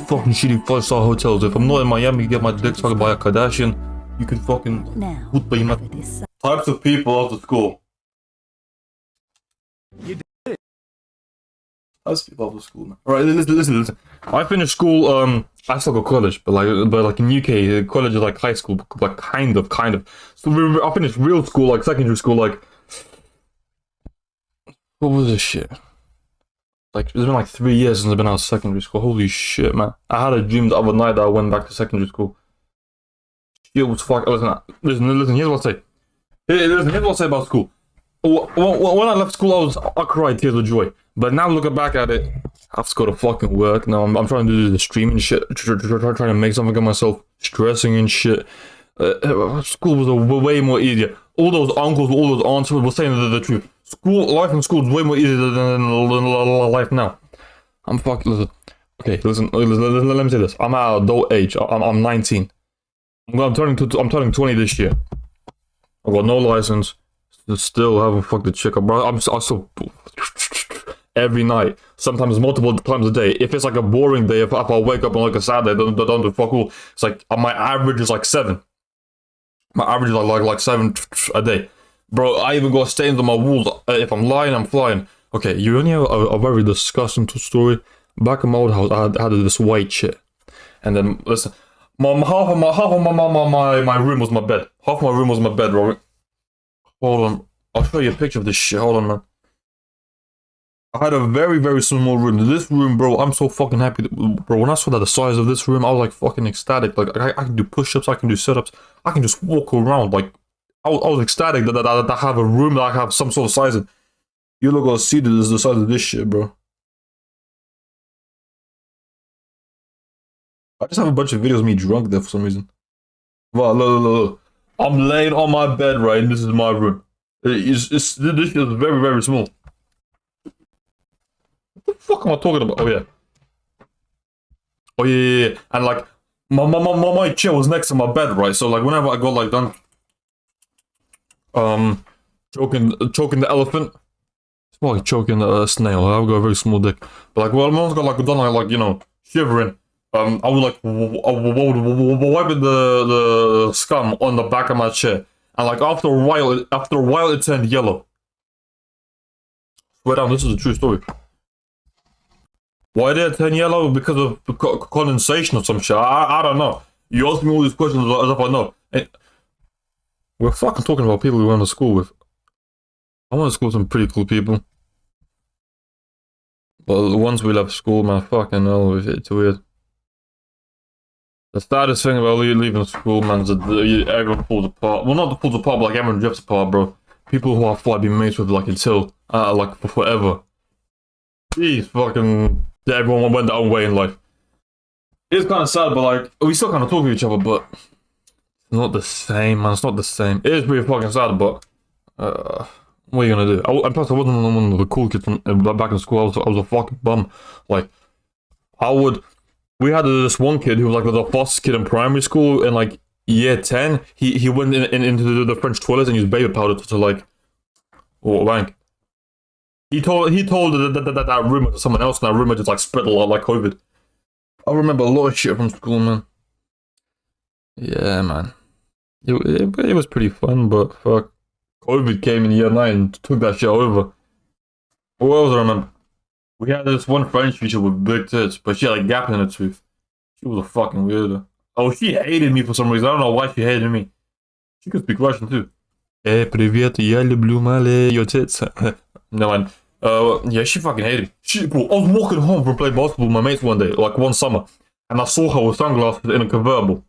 fucking shitty 5-star hotels. If I'm not in Miami, get my dick sucked by a Kardashian. You can fucking put by my types of people after school. You did. Types of people after school, man. Alright, listen. I finished school. I still go college, but like in UK, college is like high school, like kind of. So I finished real school, like secondary school, like. What was this shit? Like, it's been like 3 years since I've been out of secondary school. Holy shit, man. I had a dream the other night that I went back to secondary school. Shit was fuck. Listen, here's what I say. Here's what I say about school. When I left school, I cried tears of joy. But now looking back at it, I have to go to fucking work. Now I'm trying to do the streaming shit, trying to make something of myself, stressing and shit. School was way more easier. All those uncles, all those aunts were saying the truth. Life in school is way more easier than life now. I'm fucking listen. Let me say this. I'm at adult age. I'm 19. I'm turning 20 this year. I've got no license. Still haven't fucked the chick up, bro. I'm so every night, sometimes multiple times a day. If it's like a boring day, if I wake up on like a Saturday, don't do fuck all. It's like my average is like 7. My average is like 7 a day. Bro, I even got stains on my walls. If I'm lying, I'm flying. Okay, you only have a very disgusting story. Back in my old house, I had this white shit. And then, listen, half of my room was my bed. Half my room was my bed, Robert. Hold on. I'll show you a picture of this shit. Hold on, man. I had a very, very small room. This room, bro, I'm so fucking happy. Bro, when I saw that the size of this room, I was like fucking ecstatic. Like, I can do push-ups, I can do sit-ups. I can just walk around, like, I was ecstatic that I have a room that I have some sort of size in. You look gonna see this the size of this shit, bro. I just have a bunch of videos of me drunk there for some reason. Well, look. I'm laying on my bed, right, and this is my room. This shit is very, very small. What the fuck am I talking about? Oh yeah. And like, my chair was next to my bed, right? So like, whenever I got like done choking the elephant. It's more like choking a snail. I've got a very small dick. But like, well, I got like done like you know, shivering. I would like wiping the scum on the back of my chair, and like after a while it turned yellow. Swear down, this is a true story. Why did it turn yellow? Because of condensation or some shit. I don't know. You ask me all these questions as if I know. And we're fucking talking about people we went to school with. I went to school with some pretty cool people. But once we left school, man, fucking hell, it's weird. The saddest thing about leaving school, man, is that everyone falls apart. Well, not falls apart, but like everyone drifts apart, bro. People who I've been mates with like until, like for forever. Jeez, fucking, everyone went their own way in life. It's kind of sad, but like, we still kind of talk to each other, but it's not the same, man. It's not the same. It is pretty fucking sad, but what are you gonna do? And plus, I wasn't one of the cool kids from back in school. I was a fucking bum. Like, we had this one kid who was like the fastest kid in primary school. In like year 10, he went into the French toilets and used baby powder to like, wank. He told that rumor to someone else, and that rumor just like spread a lot like COVID. I remember a lot of shit from school, man. Yeah, man. It was pretty fun, but fuck. COVID came in year 9 and took that shit over. What else I remember? We had this one French teacher with big tits, but she had like gap in her tooth. She was a fucking weirdo. Oh, she hated me for some reason. I don't know why she hated me. She could speak Russian too. Hey, привет, я люблю your tits. No, man. Yeah, she fucking hated me. Bro, I was walking home from playing basketball with my mates one day, like one summer, and I saw her with sunglasses in a convertible.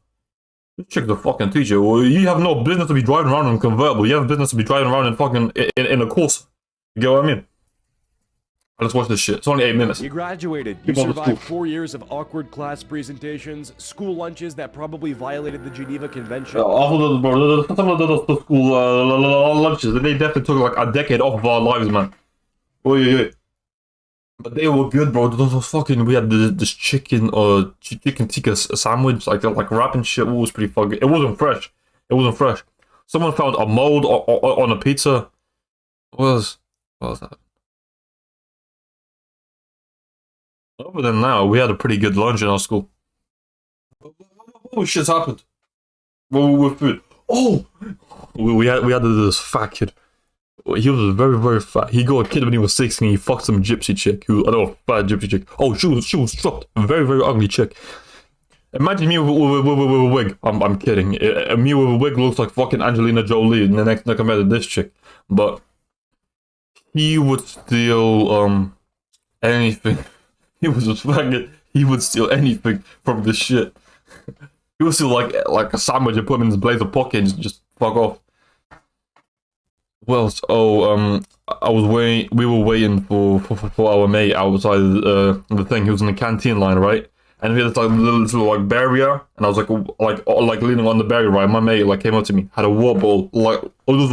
This chick's a fucking teacher. Well, you have no business to be driving around in a convertible. You have business to be driving around in fucking in a course. You get what I mean? Let's watch this shit. It's only 8 minutes. You graduated. You survived 4 years of awkward class presentations, school lunches that probably violated the Geneva Convention. Some of the school lunches, they definitely took like a decade off of our lives, man. Oh. But they were good, bro. Those fucking, we had this chicken tikka sandwich, like wrapping shit. It was pretty fucking. It wasn't fresh. Someone found a mold on a pizza. What was that? Other than that, we had a pretty good lunch in our school. Oh, shit's happened. With food. Oh, we had this fat kid. He was very, very fat. He got a kid when he was 16. He fucked some gypsy chick. I know, a fat gypsy chick. Oh, she was chopped. Very, very ugly chick. Imagine me with a wig. I'm kidding. Me with a wig looks like fucking Angelina Jolie. And the next compared to this chick, but he would steal anything. He was a faggot. He would steal anything from this shit. He would steal like a sandwich and put him in his blazer pocket and just fuck off. Well, I was waiting. We were waiting for our mate outside the thing. He was in the canteen line, right? And we had this like little like barrier, and I was like leaning on the barrier, right? My mate like came up to me, had a wobble, like those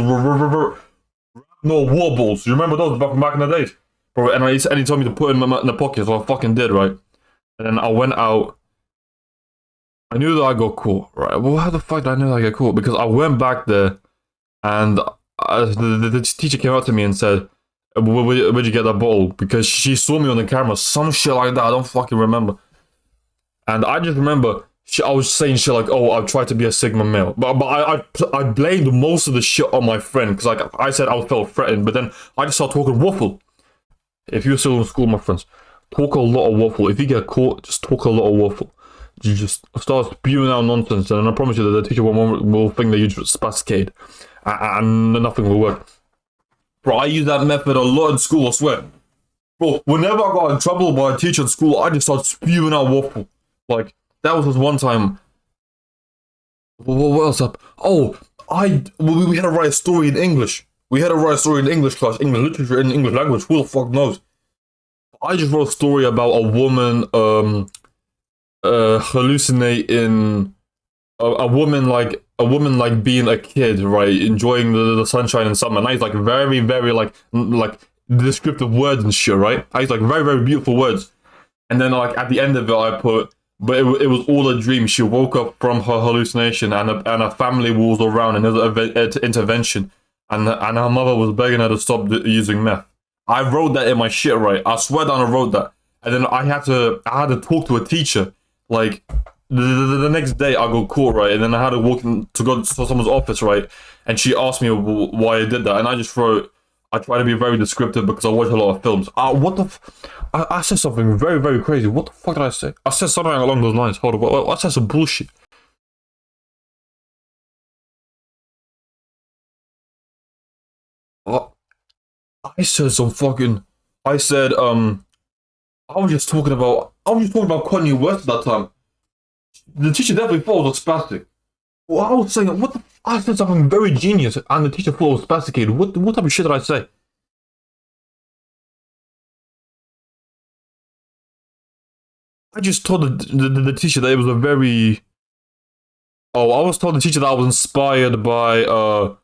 no wobbles. You remember those back in the days, bro? And he told me to put in the pocket, so I fucking did, right? And then I went out. I knew that I got caught, right? Well, how the fuck did I know that I got caught? Because I went back there, and the teacher came up to me and said, where'd you get that bottle? Because she saw me on the camera, some shit like that. I don't fucking remember. And I just remember I was saying shit like, "Oh, I tried to be a Sigma male," but I blamed most of the shit on my friend because like I said I felt threatened, but then I just started talking waffle. If you're still in school, my friends, talk a lot of waffle. If you get caught, just talk a lot of waffle. You just start spewing out nonsense, and I promise you that the teacher will think that you just spasticate, and nothing will work. Bro, I use that method a lot in school. I swear. Bro, whenever I got in trouble by a teacher in school, I just started spewing out waffle. Like, that was one time. What else up? Oh, we had to write a story in English. We had to write a story in English class, English literature in English language. Who the fuck knows? I just wrote a story about a woman hallucinating a woman like being a kid, right, enjoying the sunshine in summer. And I use like very, very like descriptive words and shit, right? I use like very, very beautiful words. And then like at the end of it, I put, but it was all a dream. She woke up from her hallucination, and her family was around, and there was an intervention, and her mother was begging her to stop using meth. I wrote that in my shit, right? I swear down I wrote that, and then I had to talk to a teacher. Like the next day, I got caught, right, and then I had to walk to go to someone's office, right, and she asked me why I did that, and I just wrote. I try to be very descriptive because I watch a lot of films. What the? I said something very, very crazy. What the fuck did I say? I said something along those lines. Hold on. I said some bullshit. What? I said some fucking. I said I was just talking about. Kanye West at that time. The teacher definitely thought I was spastic. Well, I was saying what the. I said something very genius, and the teacher thought I was spasticated. What type of shit did I say? I just told the teacher that it was a very. Oh, I was told the teacher that I was inspired by. I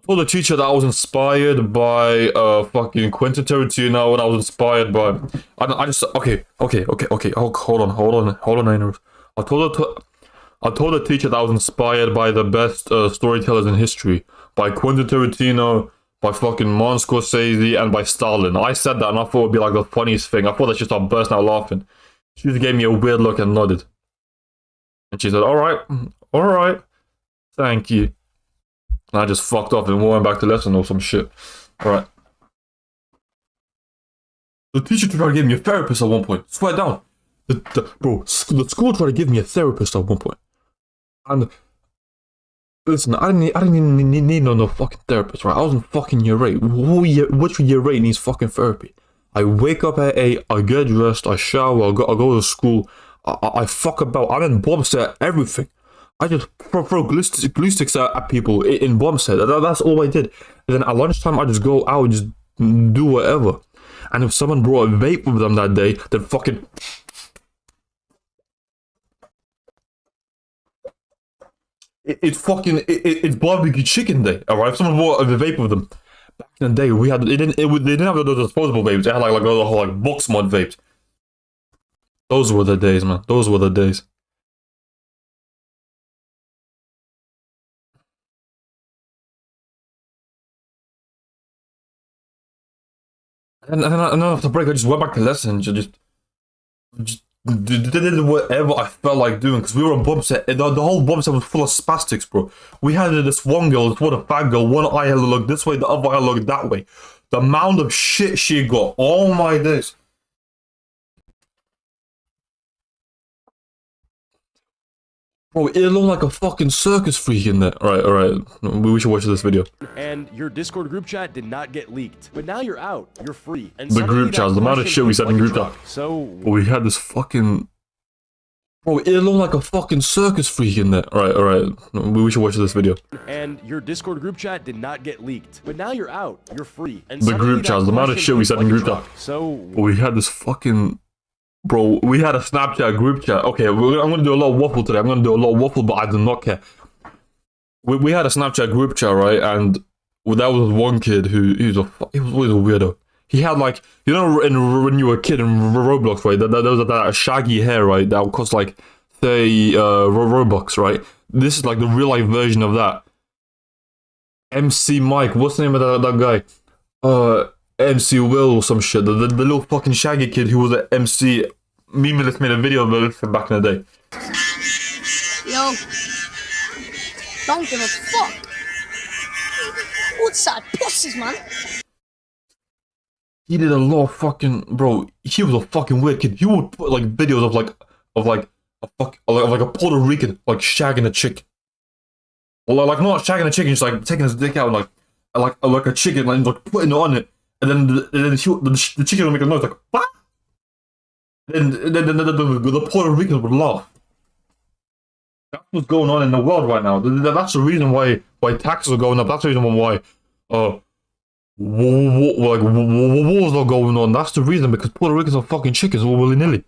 told the teacher that I was inspired by fucking Quentin Tarantino, and I was inspired by. I just okay. Oh, hold on, Ainers. I told the teacher that I was inspired by the best storytellers in history, by Quentin Tarantino, by fucking Martin Scorsese, and by Stalin. I said that, and I thought it would be like the funniest thing. I thought that she started bursting out laughing. She just gave me a weird look and nodded. And she said, all right, thank you. And I just fucked off and went back to lesson or some shit. All right. The teacher tried to give me a therapist at one point. Swear down. The school tried to give me a therapist at one point. And listen, I didn't even need no fucking therapist, right? I was in fucking year 8. Which year 8 needs fucking therapy? I wake up at 8, I get dressed, I shower, I go to school, I fuck about. I'm in Bombset, everything. I just throw glue sticks at people in Bombset. That's all I did. And then at lunchtime, I just go out and just do whatever. And if someone brought a vape with them that day, then fucking. It's barbecue chicken day, alright? If someone brought a vape with them. Back in the day, they didn't have those disposable vapes. They had like those whole like box mod vapes. Those were the days, man. Those were the days. And then after break, I just went back to lesson. Just did whatever I felt like doing because we were on bomb set. The whole bomb set was full of spastics, bro. We had this one girl, this one fat girl, one eye looked this way, the other eye looked that way. The amount of shit she got, oh my days. Bro, it looked like a fucking circus freak in there. Alright. We should watch this video. And your Discord group chat did not get leaked. But now you're out. You're free. And The group chat, the amount of shit we said in group chat. So we had this fucking... Bro, it looked like a fucking circus freak in there. Alright. We should watch this video. And your Discord group chat did not get leaked. But now you're out. You're free. And The group chat, the amount of shit we said in group chat. So we had this fucking... Bro, we had a Snapchat group chat. Okay, I'm gonna do a lot of waffle today. I'm gonna do a lot of waffle, but I do not care. We had a Snapchat group chat, right? And that was one kid he was always a weirdo. He had like, you know, when you were a kid in Roblox, right? There was that shaggy hair, right? That would cost like 30 Robux, right? This is like the real life version of that. MC Mike, what's the name of that guy? MC Will or some shit. The little fucking shaggy kid who was an MC. Memeless made a video of it back in the day. Yo, don't give a fuck. What's that pussies, man? He did a lot of fucking, bro. He was a fucking weird kid. He would put like videos of a Puerto Rican like shagging a chick. Well, like not shagging a chicken, just like taking his dick out and like a chicken and like putting it on it. And then the chicken would make a noise like, what? Then the Puerto Ricans would laugh. That's what's going on in the world right now. That's the reason why taxes are going up. That's the reason why wars are going on. That's the reason, because Puerto Ricans are fucking chickens all willy-nilly.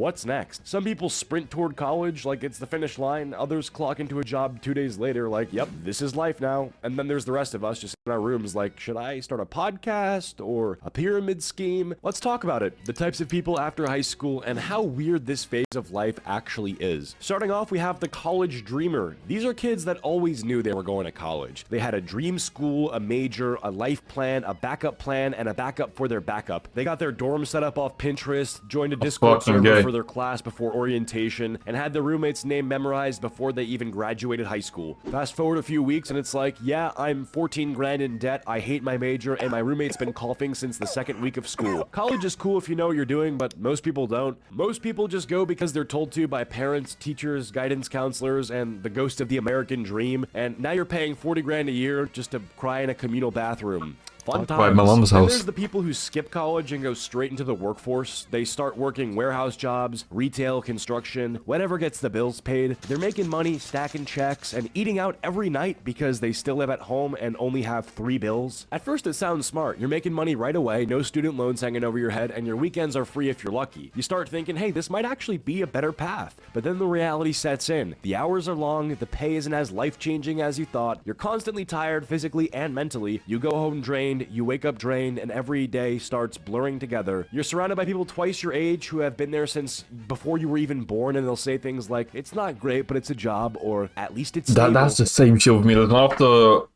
what's next? Some people sprint toward college like it's the finish line. Others clock into a job 2 days later like, yep, this is life now. And then there's the rest of us just in our rooms like, should I start a podcast or a pyramid scheme? Let's talk about it. The types of people after high school and how weird this phase of life actually is. Starting off, we have the college dreamer. These are kids that always knew they were going to college. They had a dream school, a major, a life plan, a backup plan, and a backup for their backup. They got their dorm set up off Pinterest, joined a Discord server for their class before orientation, and had their roommate's name memorized before they even graduated high school. Fast forward a few weeks and it's like, yeah, I'm 14 grand in debt, I hate my major, and my roommate's been coughing since the second week of school. College is cool if you know what you're doing, but most people don't. Most people just go because they're told to by parents, teachers, guidance counselors, and the ghost of the American dream, and now you're paying 40 grand a year just to cry in a communal bathroom. Fun times. Right, my mom's house. And there's the people who skip college and go straight into the workforce. They start working warehouse jobs, retail, construction, whatever gets the bills paid. They're making money, stacking checks, and eating out every night because they still live at home and only have 3 bills. At first it sounds smart. You're making money right away, no student loans hanging over your head, and your weekends are free if you're lucky. You start thinking, hey, this might actually be a better path. But then the reality sets in. The hours are long, the pay isn't as life-changing as you thought, you're constantly tired physically and mentally, you go home drained, you wake up drained, and every day starts blurring together. You're surrounded by people twice your age who have been there since before you were even born, and they'll say things like, it's not great, but it's a job, or at least it's stable. That's the same shit with me. Listen, after,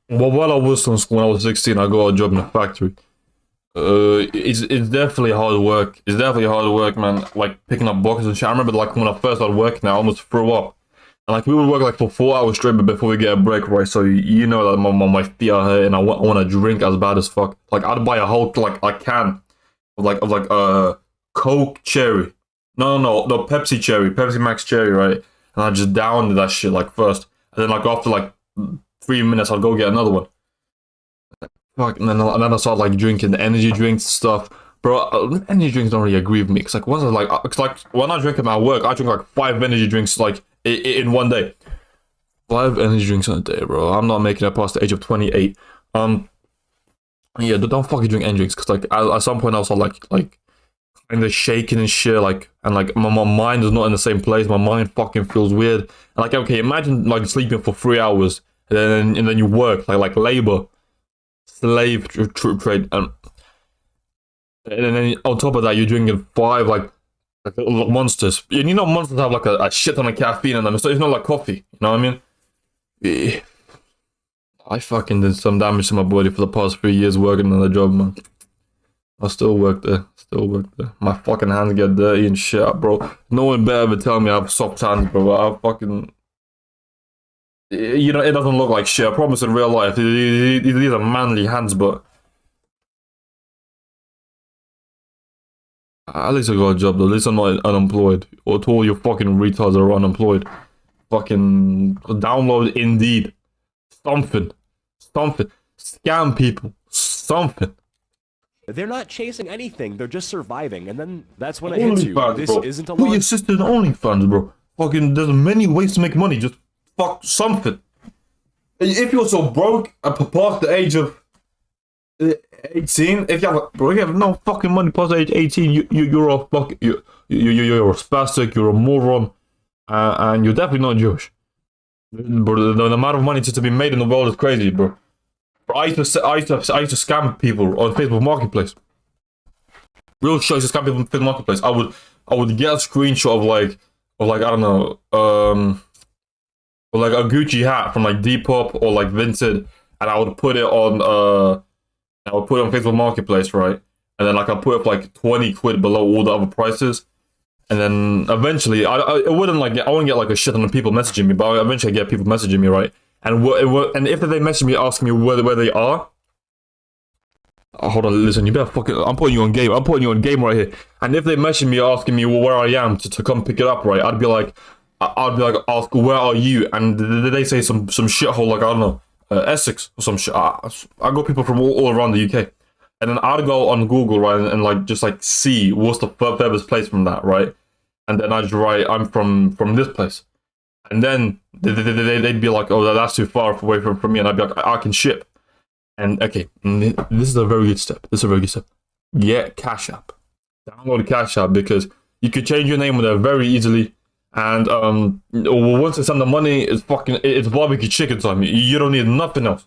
while I was in school when I was 16, I got a job in a factory. It's definitely hard work. It's definitely hard work, man. Like picking up boxes and shit. I remember like when I first started working, I almost threw up. And like we would work like for 4 hours straight before we get a break, right? So you know that my feet are hurt and I want to drink as bad as fuck. Like I'd buy a whole like a can of Coke cherry. No, Pepsi cherry, Pepsi Max cherry, right? And I just downed that shit like first, and then like after like 3 minutes, I'd go get another one. Fuck, and then I started like drinking the energy drinks and stuff. Bro, energy drinks don't really agree with me. Cause like once it's like when I drink at my work, I drink like 5 energy drinks like in one day. 5 energy drinks in a day, bro. I'm not making it past the age of 28. Yeah, don't fucking drink energy drinks. Cause like at some point I was like kind of shaking and shit. Like and like my mind is not in the same place. My mind fucking feels weird. And like okay, imagine like sleeping for 3 hours and then you work like labor. Slave trade, and then on top of that, you're drinking 5 like monsters. And you know, monsters have like a shit ton of caffeine in them. So it's not like coffee. You know what I mean? Yeah. I fucking did some damage to my body for the past 3 years working on the job, man. I still work there. Still work there. My fucking hands get dirty and shit, bro. No one better ever tell me I have soft hands, bro. I fucking. You know, it doesn't look like shit. I promise in real life. These are manly hands, but. At least I got a job, though. At least I'm not unemployed. Or to all your fucking retards that are unemployed. Fucking download Indeed. Something. Scam people. Something. They're not chasing anything. They're just surviving, and then that's when it hits you. OnlyFans, This bro. isn't a Put lot. your sister in OnlyFans, bro. Fucking, there's many ways to make money. Just fuck something. If you're so broke past the age of 18, if you have no fucking money past the age 18, you're a fucking you're a spastic, you're a moron, and you're definitely not Jewish. Bro, the amount of money just to be made in the world is crazy, bro. I used to scam people on Facebook Marketplace. Real shit, I used to scam people on Facebook Marketplace. I would get a screenshot of like I don't know, or like a Gucci hat from like Depop or like Vinted, and I would put it on Facebook Marketplace, right? And then like I put it for like 20 quid below all the other prices. And then eventually, I wouldn't get like a shit ton of people messaging me, but eventually I get people messaging me, right? And if they message me asking me where they are, hold on, listen, you better fucking, I'm putting you on game. I'm putting you on game right here. And if they message me asking me where I am to come pick it up, right? I'd be like, ask where are you? And they say some shithole like I don't know, Essex or some shit. I got people from all around the UK. And then I'd go on Google, right, and like just like see what's the furthest place from that, right? And then I'd just write, I'm from this place. And then they'd be like, oh, that's too far away from me. And I'd be like, I can ship. And okay, this is a very good step. Get Cash App. Download Cash App because you could change your name with it very easily. And once they send the money, it's barbecue chicken time. You don't need nothing else.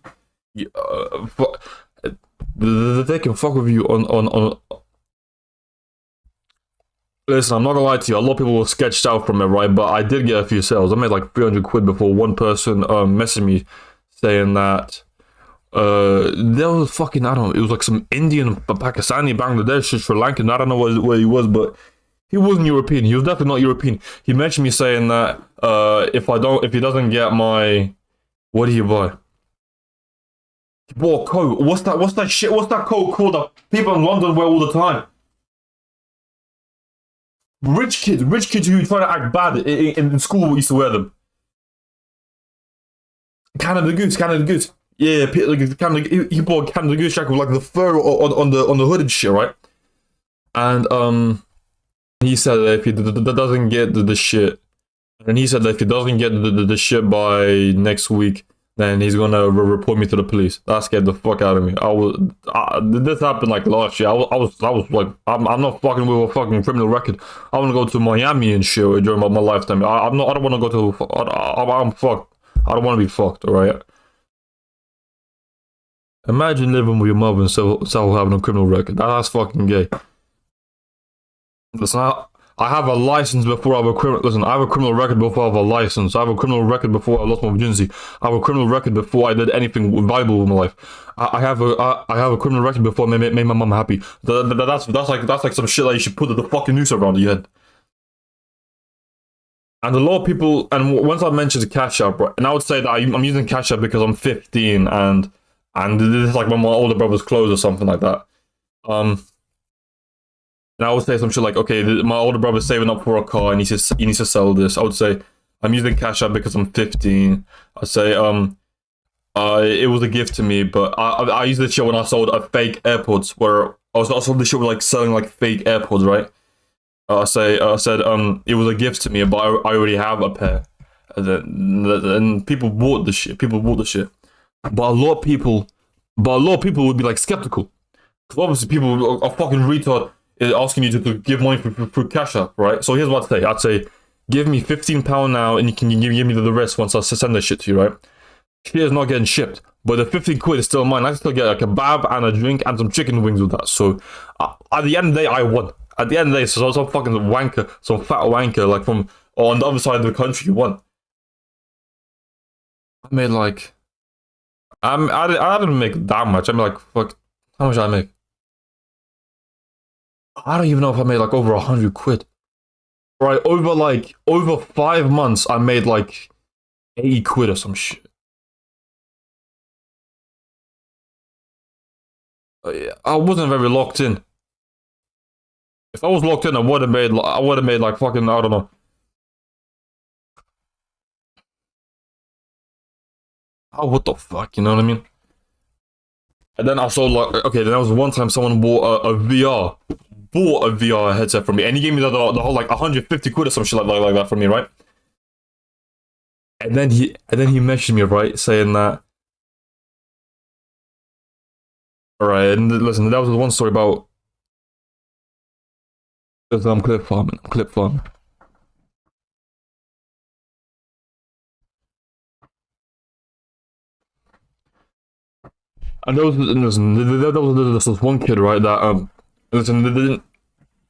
They can fuck with you on. Listen, I'm not gonna lie to you. A lot of people were sketched out from it, right? But I did get a few sales. I made like 300 quid before one person messaged me saying that there was fucking, I don't know, it was like some Indian, Pakistani, Bangladeshi, Sri Lankan. I don't know where he was, but he wasn't European. He was definitely not European. He mentioned me saying that if he doesn't get my, what do you buy? He bought a coat. What's that shit? What's that coat called that people in London wear all the time? Rich kids who try to act bad in school used to wear them. Canada Goose. Yeah, he bought a Canada Goose jacket with like the fur on the hood and shit, right? And he said that if he doesn't get the shit, and he said that if he doesn't get the shit by next week, then he's gonna report me to the police. That scared the fuck out of me. This happened like last year. I was like, I'm not fucking with a fucking criminal record. I want to go to Miami and shit during my lifetime. I don't want to go to. I'm fucked. I don't want to be fucked. All right. Imagine living with your mother and still having a criminal record. That's fucking gay. Listen, I have a license before I have a criminal. Listen, I have a criminal record before I have a license. I have a criminal record before I lost my virginity. I have a criminal record before I did anything valuable in my life. I have a criminal record before I made my mom happy. That's like some shit that you should put the fucking noose around your head. And a lot of people, and once I mentioned Cash App, right, and I would say that I'm using Cash App because I'm 15 and this is like when my older brother's clothes or something like that. And I would say some shit like, okay, my older brother's saving up for a car and he needs to sell this. I would say, I'm using Cash App because I'm 15. I'd say, it was a gift to me, but I used this shit when I sold a fake AirPods, where I sold this shit with like selling like fake AirPods, right? I said, it was a gift to me, but I already have a pair. And people bought the shit. But a lot of people would be like skeptical. Because obviously people are fucking retard asking you to give money for Cash App, right? So here's what I'd say. I'd say, give me £15 now and you can give me the rest once I send that shit to you, right? Shit is not getting shipped. But the 15 quid is still mine. I can still get a kebab and a drink and some chicken wings with that. So at the end of the day, I won. At the end of the day, so some fucking wanker, some fat wanker, like from on the other side of the country, won. I made like, I didn't make that much. I mean, like, fuck, how much did I make? I don't even know if I made like over 100 quid. Right, over 5 months, I made like 80 quid or some shit. Yeah, I wasn't very locked in. If I was locked in, I would have made like fucking, I don't know. Oh, what the fuck, you know what I mean? And then I saw like, okay, then there was one time someone bought a VR headset from me, and he gave me the whole like 150 quid or some shit like that from me, right? And then he messaged me, right, saying that. Alright, and listen, that was one story about. Because I'm clip farming. And there was this one kid, right, that listen,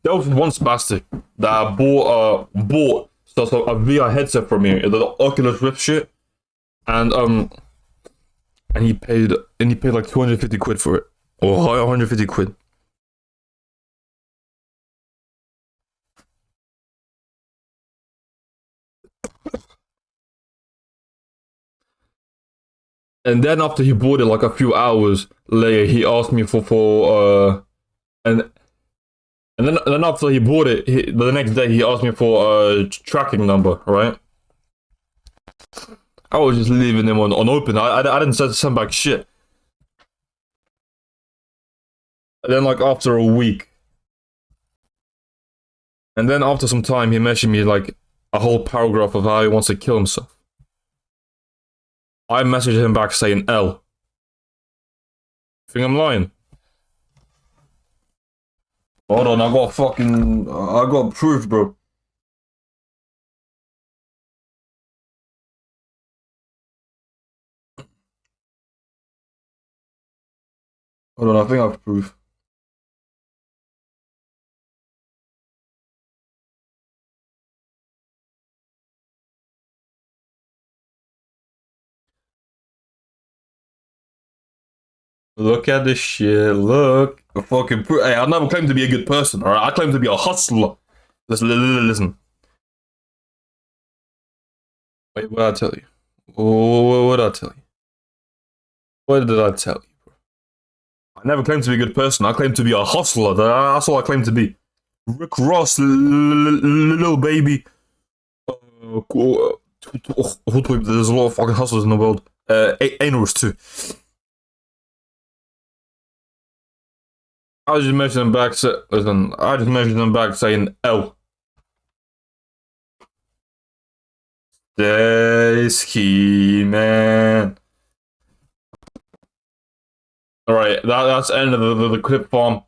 there was one spastic that bought so a VR headset from me, the Oculus Rift shit, and he paid like 250 quid for it, or 150 quid. And then after he bought it, like a few hours later, he asked me and then after he bought it, the next day he asked me for a tracking number, right? I was just leaving him on open. I didn't send back shit. And then like after a week, and then after some time, he messaged me like a whole paragraph of how he wants to kill himself. I messaged him back saying L. Think I'm lying? Hold on, I got proof, bro. Hold on, I think I have proof. Look at this shit, look. Fucking proof. Hey, I never claimed to be a good person, alright? I claim to be a hustler. Listen. Wait, what did I tell you? What did I tell you? What did I tell you, bro? I never claimed to be a good person. I claimed to be a hustler. That's all I claim to be. Rick Ross, little baby. There's a lot of fucking hustlers in the world. Anors too. I just messaged him back. Listen, I just messaged him back saying L. Stay ski, man. Alright, that's the end of the clip farm.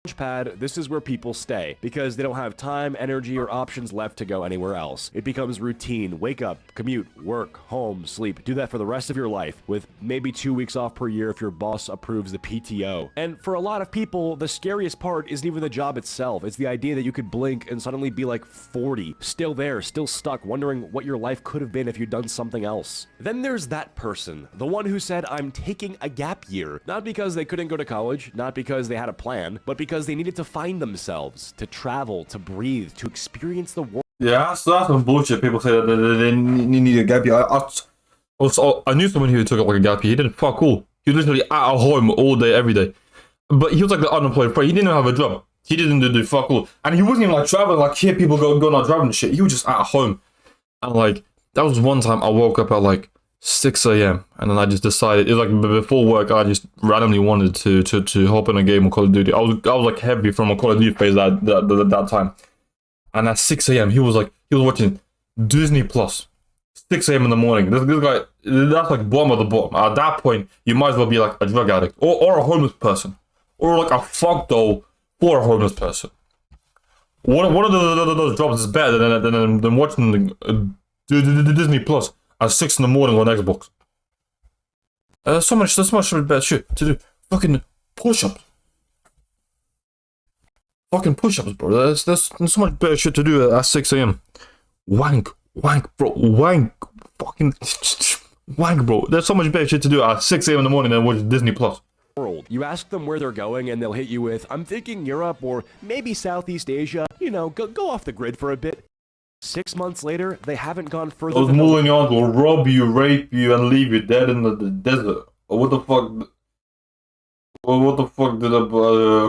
Launchpad, this is where people stay because they don't have time, energy, or options left to go anywhere else. It becomes routine. Wake up, commute, work, home, sleep. Do that for the rest of your life, with maybe 2 weeks off per year if your boss approves the PTO. And for a lot of people, the scariest part isn't even the job itself. It's the idea that you could blink and suddenly be like 40, still there, still stuck, wondering what your life could have been if you'd done something else. Then there's that person, the one who said, I'm taking a gap year. Not because they couldn't go to college, not because they had a plan, but because they needed to find themselves, to travel, to breathe, to experience the world. Yeah, that's some bullshit. People say that they need a gap year. I knew someone who took like a gap year. He did fuck all. He was literally at home all day, every day. But he was like the unemployed friend. He didn't have a job. He didn't do fuck all. And he wasn't even like traveling, like hear people going out traveling and shit. He was just at home. And like, that was one time I woke up at like 6 a.m. and then I just decided, it was like before work, I just randomly wanted to hop in a game of Call of Duty. I was like heavy from a Call of Duty phase that time. And at 6 a.m. he was watching Disney Plus. 6 a.m. in the morning. This guy, that's like bottom of the bottom. At that point, you might as well be like a drug addict or a homeless person. Or like a fuck doll for a homeless person. One of those jobs is better than watching the Disney Plus at 6 in the morning on Xbox. There's so much better shit to do. Fucking push-ups. Fucking push-ups, bro. There's so much better shit to do at 6 a.m. Wank, bro. Fucking wank, bro. There's so much better shit to do at 6 a.m. in the morning than watch Disney Plus. world. You ask them where they're going and they'll hit you with, I'm thinking Europe or maybe Southeast Asia. You know, go off the grid for a bit. 6 months later, they haven't gone further Those than Moulignons will rob you, rape you, and leave you dead in the desert. Or what the fuck? What the fuck did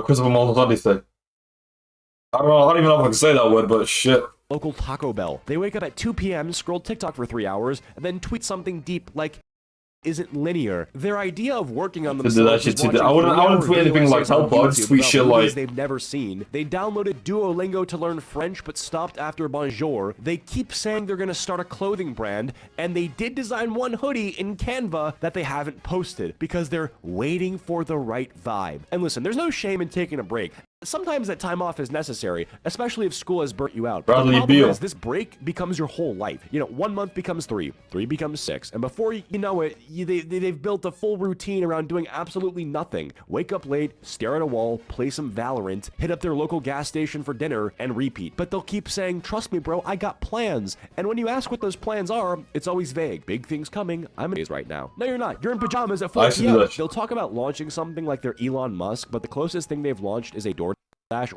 Christopher Moltisanti say? I don't even know if I can say that word, but shit. local Taco Bell. They wake up at 2 p.m., scroll TikTok for 3 hours, and then tweet something deep like, isn't linear. Their idea of working on themselves is watching I wouldn't tweet anything like help, I'd just tweet shit like they've never seen. They downloaded Duolingo to learn French but stopped after bonjour. They keep saying they're gonna start a clothing brand, and they did design one hoodie in Canva that they haven't posted because they're waiting for the right vibe. And listen, there's no shame in taking a break. Sometimes that time off is necessary, especially if school has burnt you out. But the problem is this break becomes your whole life. You know, 1 month becomes 3, 3 becomes 6, and before you know it, they've built a full routine around doing absolutely nothing. Wake up late, stare at a wall, play some Valorant, hit up their local gas station for dinner, and repeat. But they'll keep saying, trust me bro, I got plans. And when you ask what those plans are, it's always vague. Big things coming, I'm in days right now. No, you're not. You're in pajamas at 4 p.m. They'll talk about launching something like they're Elon Musk, but the closest thing they've launched is a DoorDash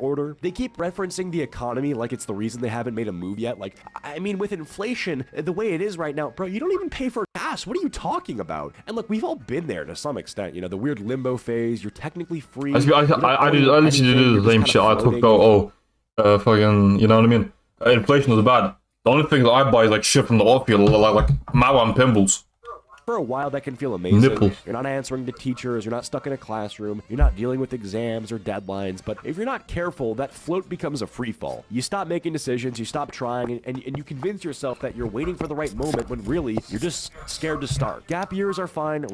order. They keep referencing the economy like it's the reason they haven't made a move yet. Like, I mean, with inflation the way it is right now, bro, you don't even pay for gas. What are you talking about? And look, we've all been there to some extent. You know, the weird limbo phase. You're technically free. I literally did the same shit. I talk about, fucking, you know what I mean? Inflation is bad. The only thing that I buy is like shit from the off field, like Mawa and Pimbles. For a while, that can feel amazing. Nipples. You're not answering to teachers, you're not stuck in a classroom, you're not dealing with exams or deadlines, but if you're not careful, that float becomes a free fall. You stop making decisions, you stop trying, and you convince yourself that you're waiting for the right moment when really, you're just scared to start. Gap years are fine.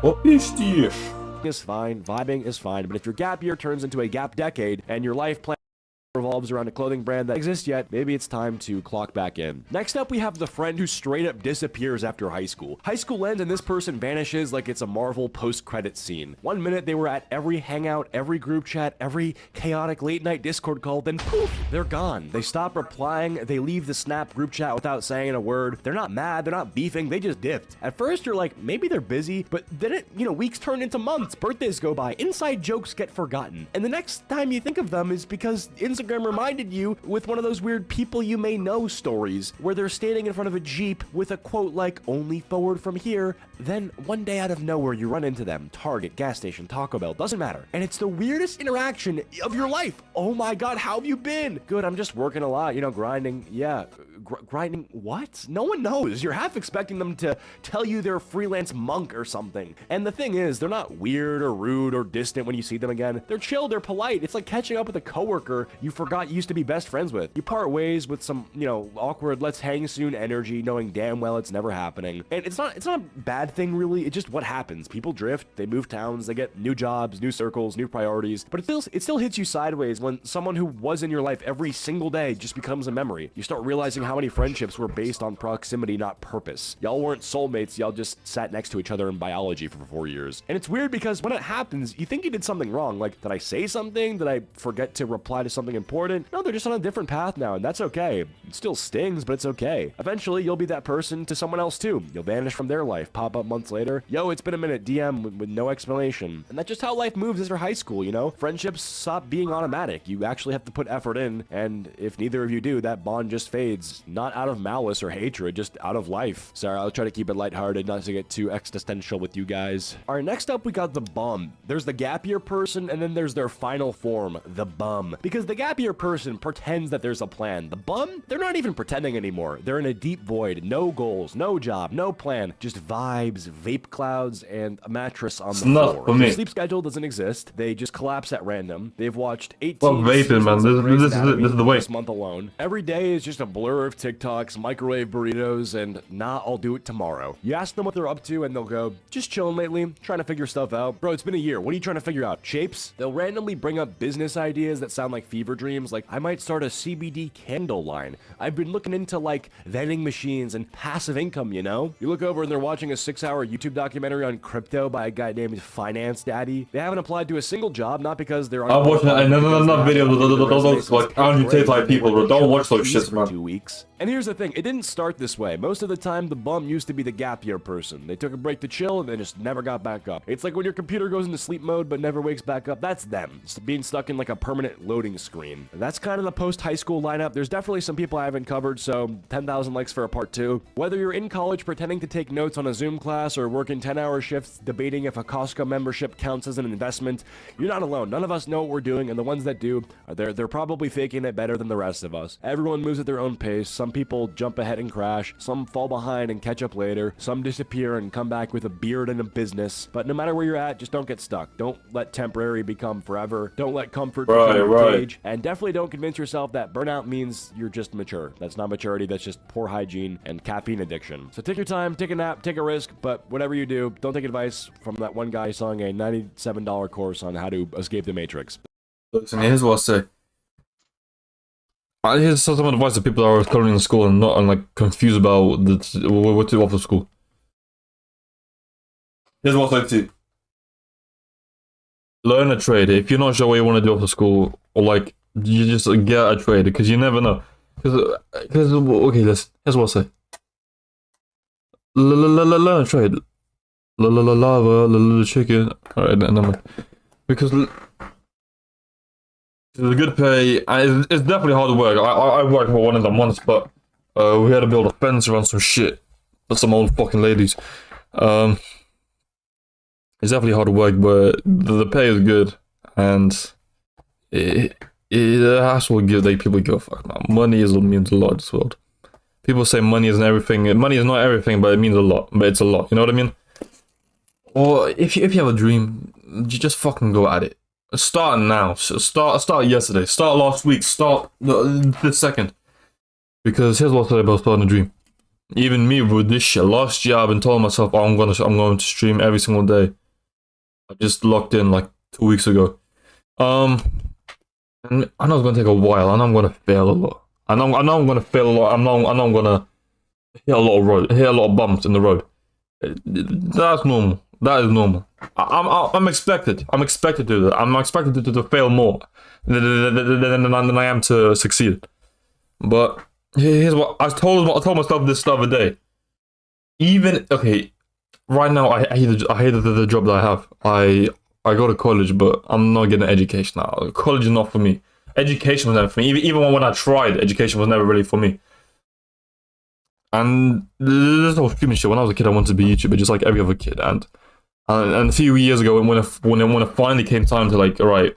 What is this? Is fine, vibing is fine, but if your gap year turns into a gap decade and your life plan revolves around a clothing brand that exists yet, maybe it's time to clock back in. Next up, we have the friend who straight up disappears after high school. High school ends and this person vanishes like it's a Marvel post-credit scene. 1 minute they were at every hangout, every group chat, every chaotic late night Discord call, then poof, they're gone. They stop replying, they leave the Snap group chat without saying a word. They're not mad, they're not beefing, they just dipped. At first you're like, maybe they're busy, but then weeks turn into months, birthdays go by, inside jokes get forgotten. And the next time you think of them is because Instagram reminded you with one of those weird people you may know stories where they're standing in front of a Jeep with a quote like, only forward from here. Then one day out of nowhere you run into them. Target, gas station, Taco Bell, doesn't matter. And it's the weirdest interaction of your life. Oh my God, how have you been? Good, I'm just working a lot, grinding. Yeah, grinding what? No one knows. You're half expecting them to tell you they're a freelance monk or something. And the thing is, they're not weird or rude or distant when you see them again. They're chill, they're polite. It's like catching up with a coworker you forgot you used to be best friends with. You part ways with some, awkward let's hang soon energy, knowing damn well it's never happening. And it's not a bad thing really, it's just what happens. People drift, they move towns, they get new jobs, new circles, new priorities, but it still hits you sideways when someone who was in your life every single day just becomes a memory. You start realizing how many friendships were based on proximity, not purpose. Y'all weren't soulmates, y'all just sat next to each other in biology for 4 years. And it's weird because when it happens, you think you did something wrong. Like, did I say something? Did I forget to reply to something important? No, they're just on a different path now, and that's okay. It still stings, but it's okay. Eventually, you'll be that person to someone else too. You'll vanish from their life, pop up months later. Yo, it's been a minute, DM with no explanation. And that's just how life moves after high school, Friendships stop being automatic. You actually have to put effort in, and if neither of you do, that bond just fades. Not out of malice or hatred, just out of life. Sorry, I'll try to keep it lighthearted, not to get too existential with you guys. All right, next up, we got the bum. There's the gap year person, and then there's their final form, the bum. Because the gap year person pretends that there's a plan. The bum, they're not even pretending anymore. They're in a deep void, no goals, no job, no plan, just vibes, vape clouds, and a mattress on the floor. Their sleep schedule doesn't exist. They just collapse at random. They've watched 18 vaping, man. This is the way. This month alone. Every day is just a blur of TikToks, microwave burritos, and I'll do it tomorrow. You ask them what they're up to, and they'll go, just chilling lately, trying to figure stuff out. Bro, it's been a year. What are you trying to figure out? Shapes? They'll randomly bring up business ideas that sound like fever dreams, like, I might start a CBD candle line. I've been looking into, like, vending machines and passive income, You look over and they're watching a 6-hour YouTube documentary on crypto by a guy named Finance Daddy. They haven't applied to a single job, not because they're I'm watching no videos of those like Andrew Tate type people, bro. Don't watch those shits, man. 2 weeks. metrics. And here's the thing, it didn't start this way. Most of the time, the bum used to be the gap year person. They took a break to chill and then just never got back up. It's like when your computer goes into sleep mode but never wakes back up, that's them. It's being stuck in like a permanent loading screen. And that's kind of the post-high school lineup. There's definitely some people I haven't covered, so 10,000 likes for a part 2. Whether you're in college pretending to take notes on a Zoom class or working 10-hour shifts debating if a Costco membership counts as an investment, you're not alone. None of us know what we're doing, and the ones that do, they're probably faking it better than the rest of us. Everyone moves at their own pace. Some people jump ahead and crash. Some fall behind and catch up later. Some disappear and come back with a beard and a business. But no matter where you're at, just don't get stuck. Don't let temporary become forever. Don't let comfort become a cage. And definitely don't convince yourself that burnout means you're just mature. That's not maturity. That's just poor hygiene and caffeine addiction. So take your time, take a nap, take a risk, but whatever you do, don't take advice from that one guy selling a $97 course on how to escape the Matrix. Listen, here's what I say. Here's some advice to people that are currently in school and not like confused about what to do after school. Here's what I say. Learn a trade. If you're not sure what you want to do after school, or like you just get a trade because you never know. Because okay, here's what I say. Learn a trade. Lava, chicken. Alright, then because it's a good pay. It's definitely hard work. I worked for one of them once, but we had to build a fence around some shit for some old fucking ladies. It's definitely hard work, but the pay is good, and it has to give people give a fuck. Man. Money means a lot in this world. People say money isn't everything. Money is not everything, but it means a lot. But it's a lot. You know what I mean? Or if you have a dream, you just fucking go at it. Start now. Start yesterday. Start last week. Start this second. Because here's what I said about starting a dream. Even me with this shit. Last year I've been telling myself I'm going to stream every single day. I just locked in like 2 weeks ago. And I know it's gonna take a while. I know I'm gonna fail a lot. I know I'm gonna fail a lot. I know I'm gonna hit a lot of bumps in the road. That's normal. That is normal. I'm expected. I'm expected to do that. I'm expected to fail more than I am to succeed. But here's what I told myself this the other day. Even okay, right now I hate the job that I have. I go to college, but I'm not getting an education now. College is not for me. Education was never for me. Even when I tried, education was never really for me. And this whole streaming shit. When I was a kid, I wanted to be a YouTuber, just like every other kid. And a few years ago, when it finally came time to like, all right,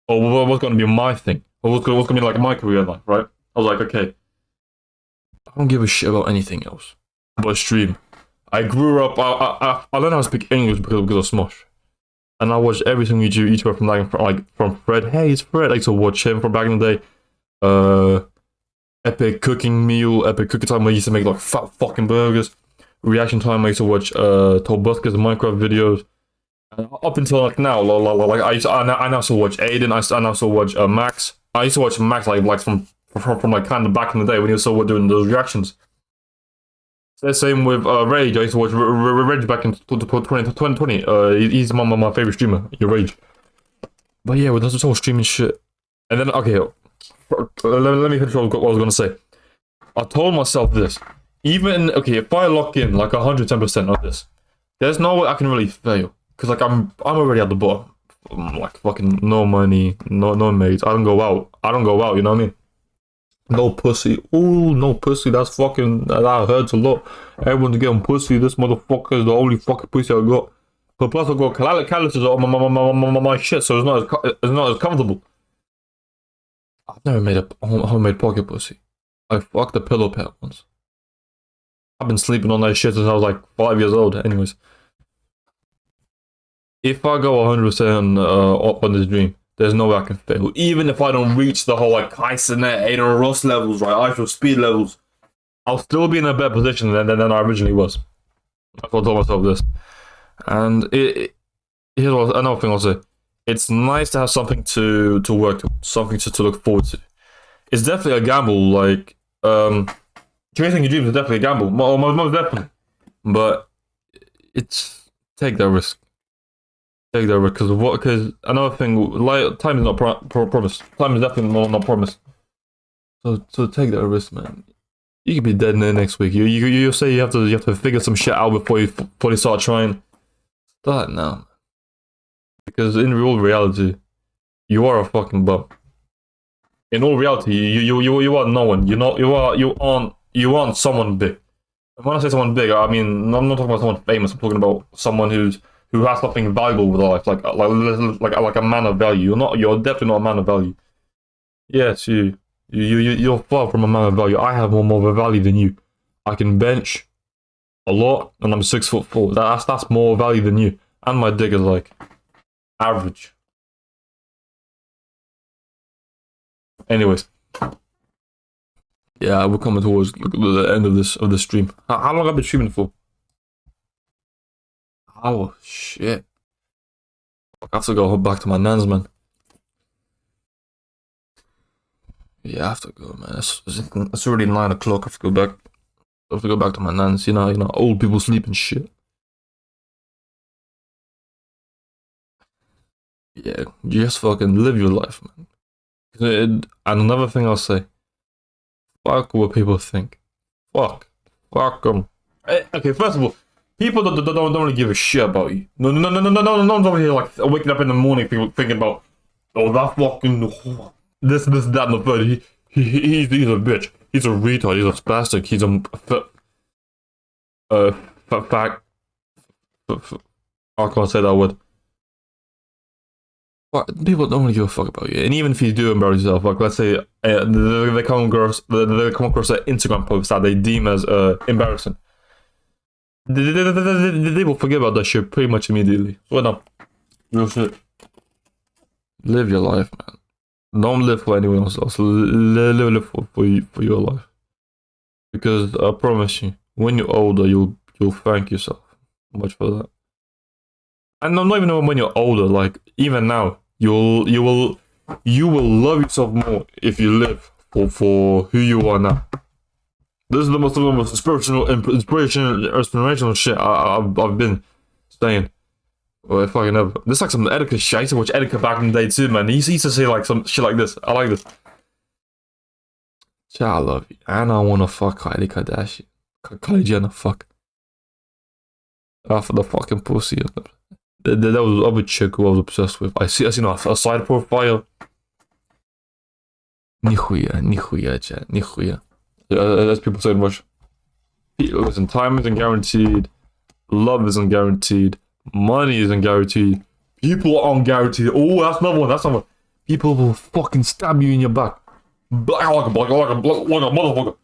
what's going to be my thing? Or what's going to be like my career in life, right? I was like, okay, I don't give a shit about anything else but stream. I grew up. I learned how to speak English because of Smosh. And I watched every single YouTuber from Fred. Hey, it's Fred. I used to watch him from back in the day. Epic Cooking Meal, Epic Cooking Time. I used to make like fat fucking burgers. Reaction Time. I used to watch Tolbuskers and Minecraft videos. And up until like now, like I now still watch Aiden. I now still watch Max. I used to watch Max like from like kind of back in the day when he was still doing those reactions. Same with Rage. I used to watch Rage back in 2020. He's my favorite streamer, Rage. But yeah, with this whole streaming shit. And then, okay, let me finish what I was going to say. I told myself this. Even, okay, if I lock in like 110% of this, there's no way I can really fail. Because like I'm already at the bottom. Like fucking no money, no mates. I don't go out, you know what I mean? No pussy. Ooh, no pussy. That hurts a lot. Everyone's getting pussy. This motherfucker is the only fucking pussy I got. But plus I got calluses on my shit, so it's not as comfortable. I've never made a homemade pocket pussy. I fucked a pillow pet once. I've been sleeping on that shit since I was like 5 years old. Anyways, if I go 100% up on this dream, there's no way I can fail. Even if I don't reach the whole like Kaisenet, Aiden Ross levels, right, actual speed levels, I'll still be in a better position than I originally was. That's what I told myself this. And here's what, another thing I'll say. It's nice to have something to work to, something to look forward to. It's definitely a gamble, like, chasing your dreams is definitely a gamble, most definitely. But take that risk. Take that risk, because another thing, like, time is not promised. Time is definitely not promised. So take that risk, man. You could be dead next week. You say you have to figure some shit out before you start trying. Start now, man. Because in real reality, you are a fucking bum. In all reality, you are no one. You aren't someone big. And when I say someone big, I mean I'm not talking about someone famous. I'm talking about someone who has something valuable with life, like a man of value. You're definitely not a man of value. Yes, you're far from a man of value. I have more of a value than you. I can bench a lot, and I'm 6'4". That's more value than you. And my dick is like average. Anyways, yeah, we're coming towards the end of the stream. How long have I been streaming for? Oh shit! I have to go back to my nan's, man. Yeah, I have to go, man. It's already 9 o'clock. I have to go back. I have to go back to my nan's. You know, old people sleep and shit. Yeah, just fucking live your life, man. And another thing I'll say, fuck what people think. Fuck them. Okay, first of all, people don't really give a shit about you. No one's over here like waking up in the morning thinking about, oh, that fucking this, that, and the third. He's a bitch. He's a retard. He's a spastic. He's I can't say that word. But people don't really give a fuck about you, and even if you do embarrass yourself, like let's say they come across an Instagram post that they deem as embarrassing, they will forget about that shit pretty much immediately. So no, real shit. Live your life, man. Don't live for anyone else. Live for your life, because I promise you, when you're older, you'll thank yourself much for that. And not even when you're older, like even now, you will love yourself more if you live for who you are now. This is the most inspirational shit I've been saying. Well, fucking ever. This is like some Etika shit. I used to watch Etika back in the day too, man. He used to say like some shit like this. I like this. Shit, I love you, and I wanna fuck Kylie Kardashian. Kylie Jenner, fuck. After the fucking pussy. That was the other chick who I was obsessed with. I seen a side profile. Nihuya, chat. Nihuya. As people say in Russian. Listen, time isn't guaranteed. Love isn't guaranteed. Money isn't guaranteed. People aren't guaranteed. Oh, that's another one. People will fucking stab you in your back. Like a motherfucker.